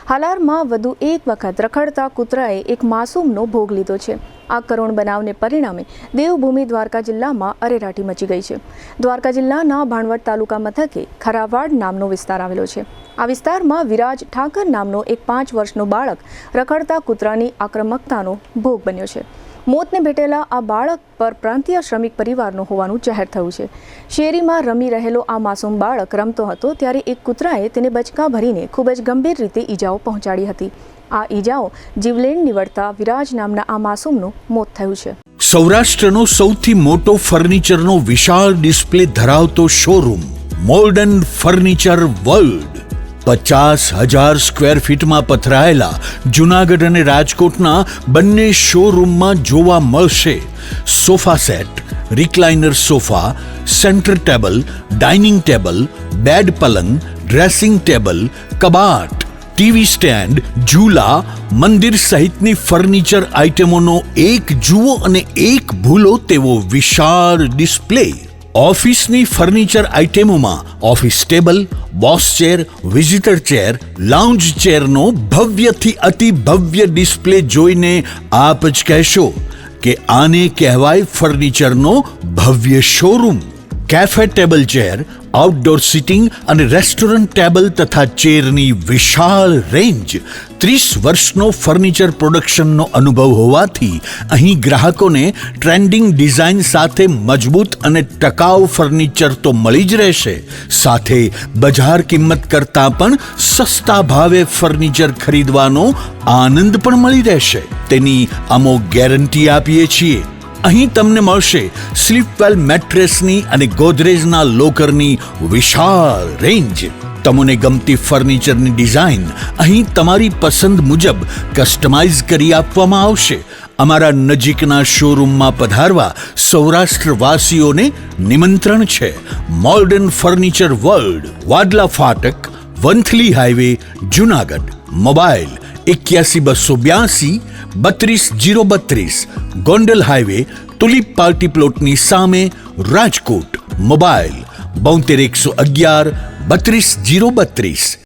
હાલારમાં વધુ એક વખત રખડતા કૂતરાએ એક માસૂમનો ભોગ લીધો છે। આ કરુણ બનાવને પરિણામે દેવભૂમિ દ્વારકા જિલ્લામાં અરેરાટી મચી ગઈ છે। દ્વારકા જિલ્લાના ભાણવડ તાલુકા મથકે ખરાવાડ નામનો વિસ્તાર આવેલો છે। આ વિસ્તારમાં વિરાજ ઠાકર નામનો એક 5 વર્ષનો બાળક રખડતા કૂતરાની આક્રમકતાનો ભોગ બન્યો છે। મોતને ભેટેલા આ બાળક પર પ્રાંતીય શ્રમિક પરિવારનો હોવાનું જાહેર થયું છે। શેરીમાં રમી રહેલો આ માસૂમ બાળક રમતો હતો ત્યારે એક કૂતરાએ તેને બચકા ભરીને ખૂબ જ ગંભીર રીતે ઈજાઓ પહોંચાડી હતી। આ ઈજાઓ જીવલેણ નીવડતા વિરાજ નામના આ માસૂમનું મોત થયું છે। સૌરાષ્ટ્રનો સૌથી મોટો ફર્નિચરનો વિશાળ ડિસ્પ્લે ધરાવતો showroom modern furniture world 50,000 square ફીટમાં પથરાયેલા જૂનાગઢ અને રાજકોટના બંને શોરૂમમાં જોવા મળશે sofa set, recliner sofa, centre table, dining table, bed પલંગ, ડ્રેસિંગ ટેબલ, કબાટ, ટીવી સ્ટેન્ડ, ઝૂલા, મંદિર સહિતની ફર્નિચર આઇટમોનો એક જુઓ અને એક ભૂલો તેવો વિશાળ ડિસ્પ્લે। ઓફિસની ફર્નિચર આઇટમોમાં office table, boss chair, visitor chair, lounge ચેરનો ભવ્યથી અતિ ભવ્ય ડિસ્પ્લે જોઈને આપ જ કહેશો કે આને કહેવાય ફર્નિચરનો ભવ્ય showroom. Cafe table chair, outdoor sitting અને રેસ્ટોરન્ટ ટેબલ તથા ચેરની વિશાળ રેન્જ। 30 વર્ષનો ફર્નિચર પ્રોડક્શનનો અનુભવ હોવાથી અહીં ગ્રાહકોને ટ્રેન્ડિંગ ડિઝાઇન સાથે મજબૂત અને ટકાઉ ફર્નિચર તો મળી જ રહેશે, સાથે બજાર કિંમત કરતાં પણ સસ્તા ભાવે ફર્નિચર ખરીદવાનો આનંદ પણ મળી રહેશે, તેની અમો ગેરંટી આપીએ છીએ। અહીં તમને મળશે સ્લીપવેલ મેટ્રેસની અને ગોદરેજના લોકરની વિશાળ રેન્જ। તમને ગમતી ફર્નિચરની ડિઝાઇન અહીં તમારી પસંદ મુજબ કસ્ટમાઇઝ કરી આપવામાં આવશે। અમારા નજીકના શોરૂમમાં પધારવા સૌરાષ્ટ્રવાસીઓને નિમંત્રણ છે। મોડર્ન ફર્નિચર વર્લ્ડ, વાડલા ફાટક, Vanthali highway, Junagadh. Mobile 81 282 32 032, Gondal highway, tulip party પ્લોટની સામે, રાજકોટ। મોબાઈલ 72 111 32 032।